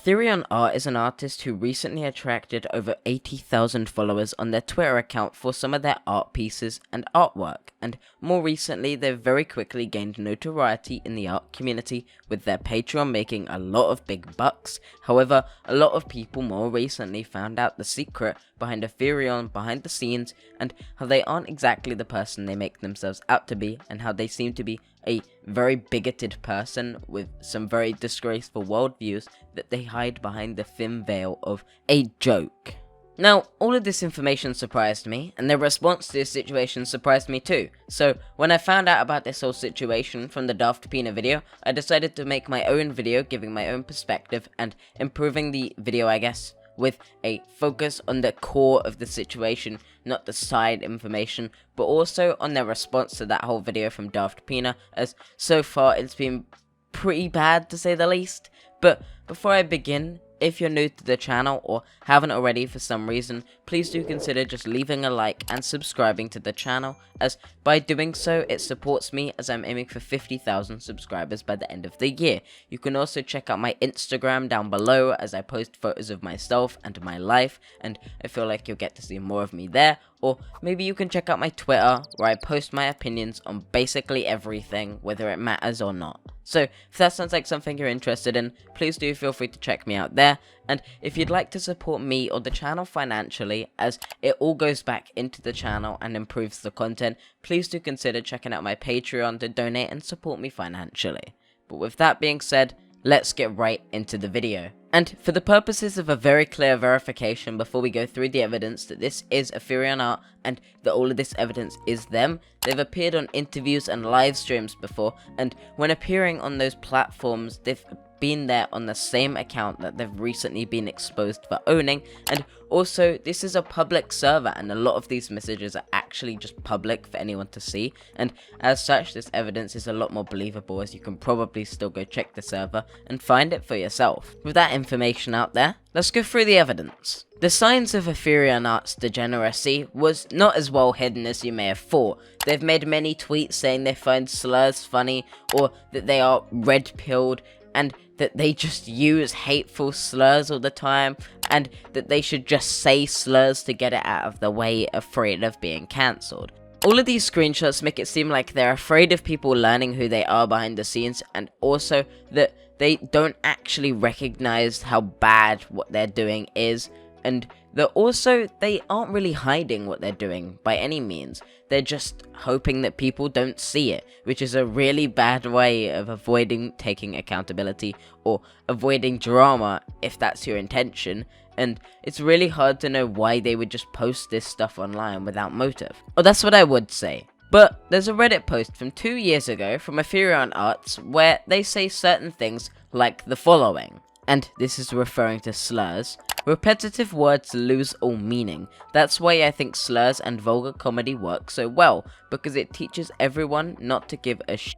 AetherionArt is an artist who recently attracted over 80,000 followers on their Twitter account for some of their art pieces and artwork, and more recently they've very quickly gained notoriety in the art community, with their Patreon making a lot of big bucks. However, a lot of people more recently found out the secret behind Etherion behind the scenes, and how they aren't exactly the person they make themselves out to be, and how they seem to be a very bigoted person with some very disgraceful worldviews that they hide behind the thin veil of a joke. Now, all of this information surprised me, and their response to this situation surprised me too. So, when I found out about this whole situation from the Daft Pina video, I decided to make my own video giving my own perspective and improving the video, I guess, with a focus on the core of the situation, not the side information, but also on their response to that whole video from Daft Pina, as so far it's been pretty bad to say the least. But before I begin, if you're new to the channel or haven't already for some reason, please do consider just leaving a like and subscribing to the channel, as by doing so it supports me as I'm aiming for 50,000 subscribers by the end of the year. You can also check out my Instagram down below, as I post photos of myself and my life, and I feel like you'll get to see more of me there. Or maybe you can check out my Twitter, where I post my opinions on basically everything, whether it matters or not. So, if that sounds like something you're interested in, please do feel free to check me out there. And if you'd like to support me or the channel financially, as it all goes back into the channel and improves the content, please do consider checking out my Patreon to donate and support me financially. But with that being said, let's get right into the video. And for the purposes of a very clear verification before we go through the evidence that this is AetherionArt and that all of this evidence is them, they've appeared on interviews and live streams before, and when appearing on those platforms, they've been there on the same account that they've recently been exposed for owning. And also, this is a public server, and a lot of these messages are actually just public for anyone to see, and as such this evidence is a lot more believable, as you can probably still go check the server and find it for yourself. With that information out there, let's go through the evidence. The signs of AetherionArt's degeneracy was not as well hidden as you may have thought. They've made many tweets saying they find slurs funny, or that they are red-pilled, and that they just use hateful slurs all the time, and that they should just say slurs to get it out of the way, afraid of being cancelled. All of these screenshots make it seem like they're afraid of people learning who they are behind the scenes, and also that they don't actually recognize how bad what they're doing is, and that also they aren't really hiding what they're doing by any means. They're just hoping that people don't see it, which is a really bad way of avoiding taking accountability or avoiding drama if that's your intention. And it's really hard to know why they would just post this stuff online without motive. Or that's what I would say. But there's a Reddit post from 2 years ago from AetherionArt where they say certain things like the following, and this is referring to slurs. Repetitive words lose all meaning. That's why I think slurs and vulgar comedy work so well, because it teaches everyone not to give a shit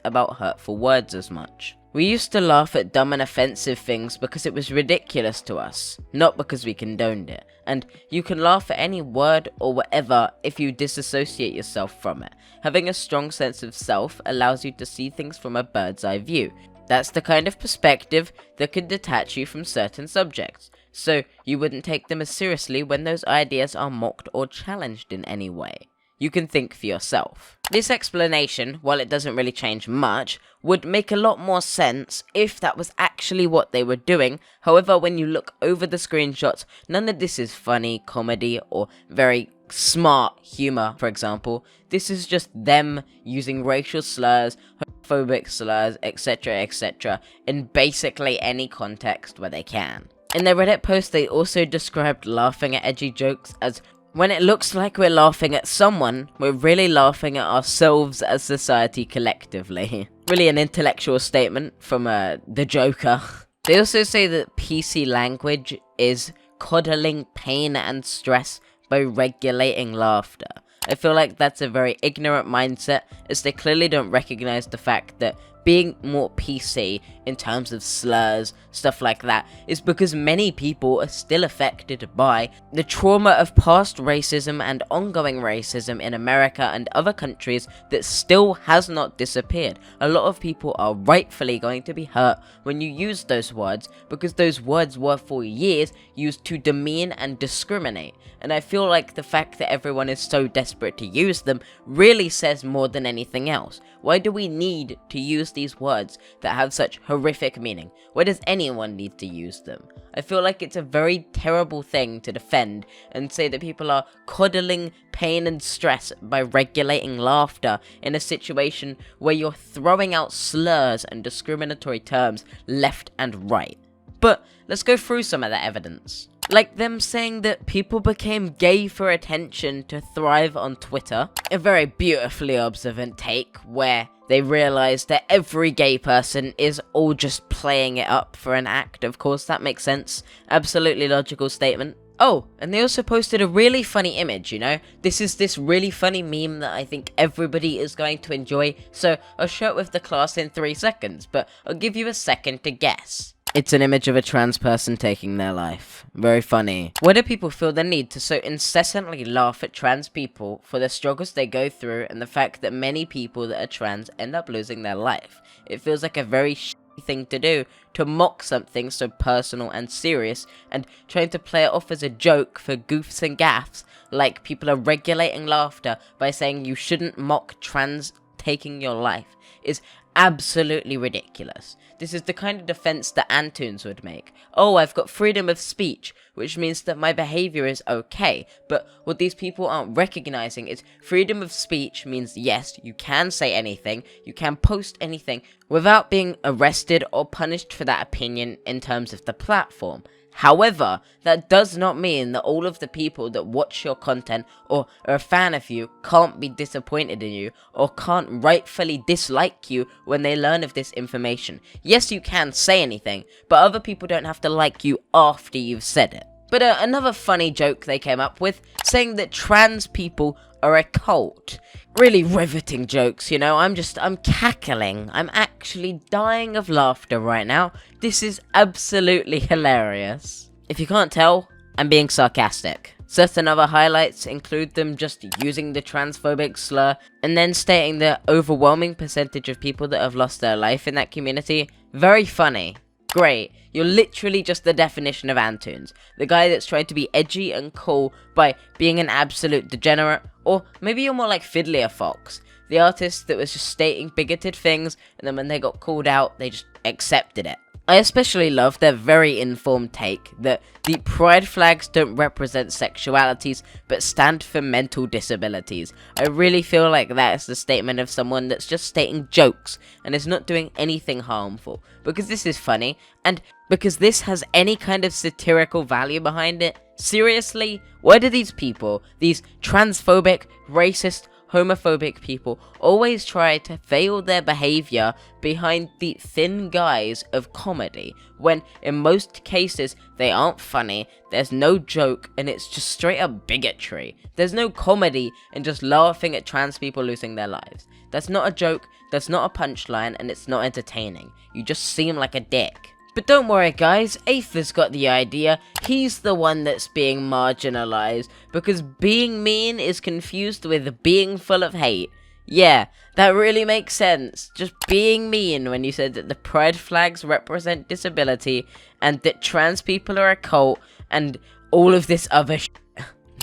about hurtful words as much. We used to laugh at dumb and offensive things because it was ridiculous to us, not because we condoned it. And you can laugh at any word or whatever if you disassociate yourself from it. Having a strong sense of self allows you to see things from a bird's eye view. That's the kind of perspective that could detach you from certain subjects, so you wouldn't take them as seriously when those ideas are mocked or challenged in any way. You can think for yourself. This explanation, while it doesn't really change much, would make a lot more sense if that was actually what they were doing. However, when you look over the screenshots, none of this is funny, comedy, or very smart humor, for example. This is just them using racial slurs, homophobic slurs, etc., in basically any context where they can. In their Reddit post, they also described laughing at edgy jokes as, when it looks like we're laughing at someone, we're really laughing at ourselves as society collectively. Really an intellectual statement from the Joker. They also say that PC language is coddling pain and stress by regulating laughter. I feel like that's a very ignorant mindset, as they clearly don't recognize the fact that being more PC in terms of slurs, stuff like that, is because many people are still affected by the trauma of past racism and ongoing racism in America and other countries that still has not disappeared. A lot of people are rightfully going to be hurt when you use those words, because those words were for years used to demean and discriminate. And I feel like the fact that everyone is so desperate to use them really says more than anything else. Why do we need to use these words that have such horrific meaning? Why does anyone need to use them? I feel like it's a very terrible thing to defend and say that people are coddling pain and stress by regulating laughter in a situation where you're throwing out slurs and discriminatory terms left and right. But let's go through some of that evidence. Like them saying that people became gay for attention to thrive on Twitter. A very beautifully observant take where they realize that every gay person is all just playing it up for an act. Of course, that makes sense. Absolutely logical statement. Oh, and they also posted a really funny image, you know? This is this really funny meme that I think everybody is going to enjoy, so I'll show it with the class in 3 seconds, but I'll give you a second to guess. It's an image of a trans person taking their life. Very funny. Why do people feel the need to so incessantly laugh at trans people for the struggles they go through and the fact that many people that are trans end up losing their life? It feels like a very thing to do, to mock something so personal and serious, and trying to play it off as a joke for goofs and gaffs, like people are regulating laughter by saying you shouldn't mock trans taking your life, is absolutely ridiculous. This is the kind of defense that Antunes would make. Oh, I've got freedom of speech, which means that my behavior is okay. But what these people aren't recognizing is freedom of speech means yes, you can say anything, you can post anything without being arrested or punished for that opinion in terms of the platform. However, that does not mean that all of the people that watch your content or are a fan of you can't be disappointed in you or can't rightfully dislike you when they learn of this information. Yes, you can say anything, but other people don't have to like you after you've said it. But another funny joke they came up with, saying that trans people are a cult. Really riveting jokes, you know, I'm cackling. I'm actually dying of laughter right now. This is absolutely hilarious. If you can't tell, I'm being sarcastic. Certain other highlights include them just using the transphobic slur, and then stating the overwhelming percentage of people that have lost their life in that community. Very funny. Great, you're literally just the definition of Antunes, the guy that's trying to be edgy and cool by being an absolute degenerate, or maybe you're more like Fiddler Fox, the artist that was just stating bigoted things, and then when they got called out, they just accepted it. I especially love their very informed take that the pride flags don't represent sexualities, but stand for mental disabilities. I really feel like that is the statement of someone that's just stating jokes and is not doing anything harmful. Because this is funny, and because this has any kind of satirical value behind it. Seriously? Why do these people, these transphobic, racist, homophobic people, always try to veil their behavior behind the thin guise of comedy, when in most cases they aren't funny, there's no joke, and it's just straight up bigotry? There's no comedy in just laughing at trans people losing their lives. That's not a joke, that's not a punchline, and it's not entertaining. You just seem like a dick. But don't worry guys, Aether's got the idea. He's the one that's being marginalized, because being mean is confused with being full of hate. Yeah, that really makes sense. Just being mean when you said that the pride flags represent disability, and that trans people are a cult, and all of this other shit.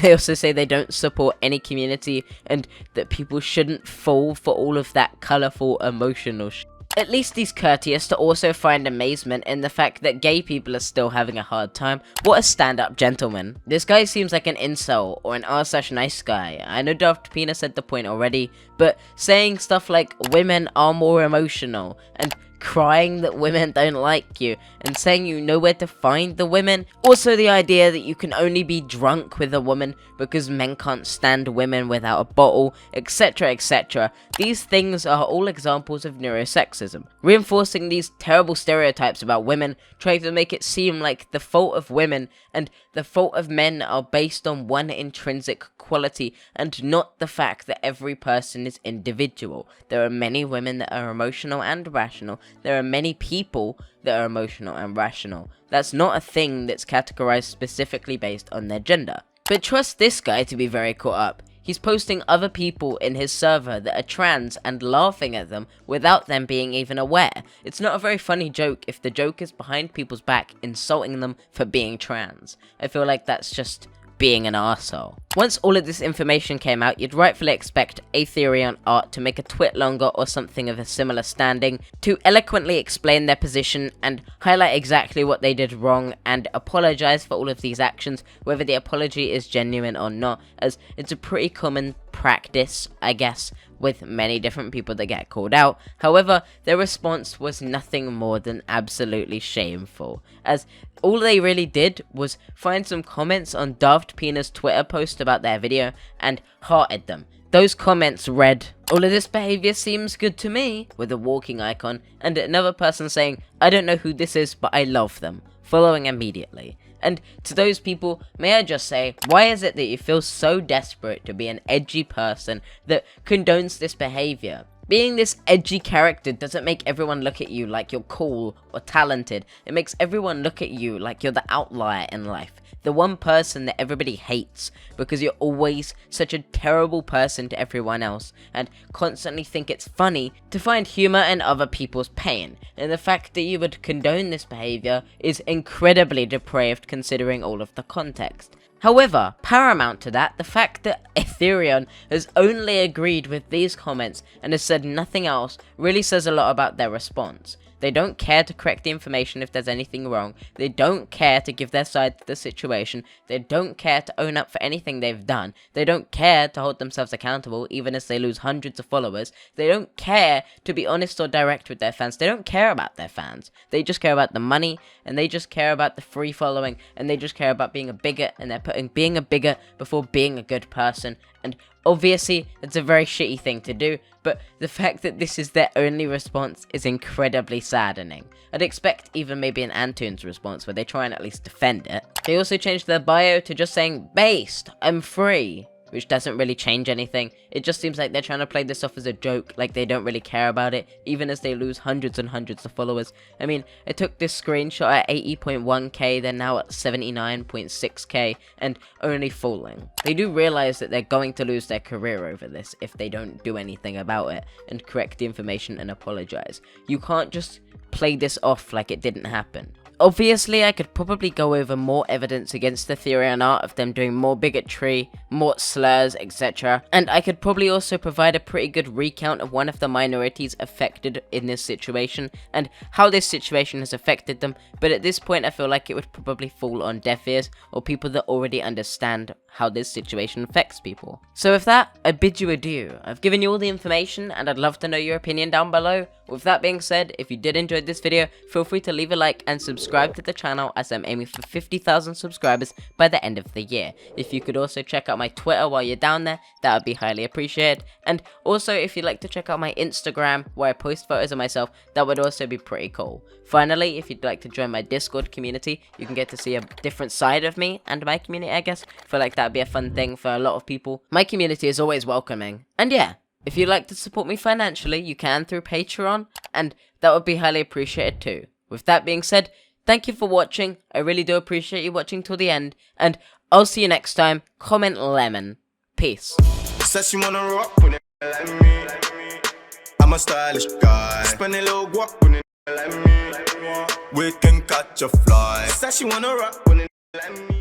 They also say they don't support any community, and that people shouldn't fall for all of that colourful emotional shit. At least he's courteous to also find amazement in the fact that gay people are still having a hard time. What a stand-up gentleman. This guy seems like an incel or an r/nice guy. I know Daft Penis said the point already, but saying stuff like women are more emotional and crying that women don't like you and saying you know where to find the women. Also the idea that you can only be drunk with a woman because men can't stand women without a bottle, etc, etc. These things are all examples of neurosexism, reinforcing these terrible stereotypes about women, trying to make it seem like the fault of women and the fault of men are based on one intrinsic quality and not the fact that every person is individual. There are many women that are emotional and rational, there are many people that are emotional and rational. That's not a thing that's categorized specifically based on their gender. But trust this guy to be very caught up. He's posting other people in his server that are trans and laughing at them without them being even aware. It's not a very funny joke if the joke is behind people's back insulting them for being trans. I feel like that's just being an arsehole. Once all of this information came out, you'd rightfully expect AetherionArt to make a tweet longer or something of a similar standing to eloquently explain their position and highlight exactly what they did wrong and apologize for all of these actions, whether the apology is genuine or not, as it's a pretty common practice, I guess, with many different people that get called out. However, their response was nothing more than absolutely shameful, as all they really did was find some comments on Daft Pena's Twitter post about their video and hearted them. Those comments read, "All of this behavior seems good to me," with a walking icon, and another person saying, "I don't know who this is, but I love them," following immediately. And to those people, may I just say, why is it that you feel so desperate to be an edgy person that condones this behavior? Being this edgy character doesn't make everyone look at you like you're cool or talented. It makes everyone look at you like you're the outlier in life. The one person that everybody hates because you're always such a terrible person to everyone else and constantly think it's funny to find humor in other people's pain. And the fact that you would condone this behavior is incredibly depraved considering all of the context. However, paramount to that, the fact that Aetherion has only agreed with these comments and has said nothing else really says a lot about their response. They don't care to correct the information if there's anything wrong. They don't care to give their side to the situation. They don't care to own up for anything they've done. They don't care to hold themselves accountable even as they lose hundreds of followers. They don't care to be honest or direct with their fans. They don't care about their fans. They just care about the money, and they just care about the free following, and they just care about being a bigot, and they're putting being a bigot before being a good person. And obviously, it's a very shitty thing to do, but the fact that this is their only response is incredibly saddening. I'd expect even maybe an Antunes response where they try and at least defend it. They also changed their bio to just saying, "Based, I'm free," which doesn't really change anything. It just seems like they're trying to play this off as a joke, like they don't really care about it, even as they lose hundreds and hundreds of followers. I mean, I took this screenshot at 80.1k, they're now at 79.6k, and only falling. They do realize that they're going to lose their career over this if they don't do anything about it and correct the information and apologize. You can't just play this off like it didn't happen. Obviously, I could probably go over more evidence against AetherionArt of them doing more bigotry, more slurs, etc. And I could probably also provide a pretty good recount of one of the minorities affected in this situation and how this situation has affected them, but at this point I feel like it would probably fall on deaf ears or people that already understand how this situation affects people. So with that, I bid you adieu. I've given you all the information and I'd love to know your opinion down below. With that being said, if you did enjoy this video, feel free to leave a like and subscribe to the channel as I'm aiming for 50,000 subscribers by the end of the year. If you could also check out my Twitter while you're down there, that would be highly appreciated. And also, if you'd like to check out my Instagram where I post photos of myself, that would also be pretty cool. Finally, if you'd like to join my Discord community, you can get to see a different side of me and my community, I guess. I feel like that'd be a fun thing for a lot of people. My community is always welcoming. And yeah, if you'd like to support me financially, you can through Patreon, and that would be highly appreciated too. With that being said, thank you for watching. I really do appreciate you watching till the end, and I'll see you next time. Comment lemon. Peace. Says she wanna rock when it like me. I'm a stylish guy. Spend a little guap when it like me. We can catch a fly. Says she wanna rock when it like me.